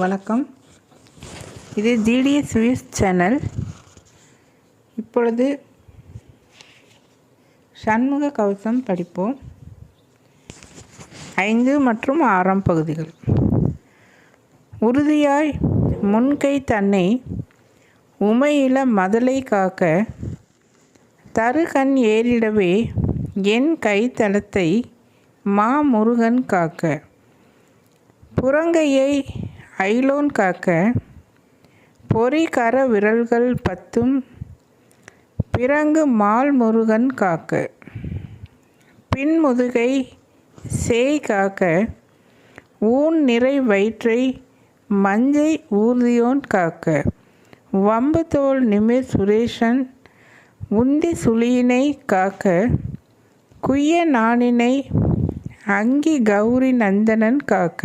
வணக்கம். இது GDS views channel. இப்பொழுது சண்முக கவசம் படிப்போம். 5 மற்றும் 6ஆம் பகுதிகள். உறுதியாய் முன்கை தன்னை உமையில மதலை காக்க தருகண் ஏறிடவே என் கைத்தலத்தை மாமுருகன் காக்க புறங்கையை ஐலோன் காக்க பொறி கர விரல்கள் 10 பிறங்கு மால் முருகன் காக்க பின்முதுகை சேய் காக்க ஊன் நிறை வயிற்றை மஞ்சை ஊர்தியோன் காக்க வம்பு தோல் நிமிர் சுரேஷன் உந்தி சுழியினை காக்க குய்ய நாணினை அங்கி கௌரி நந்தனன் காக்க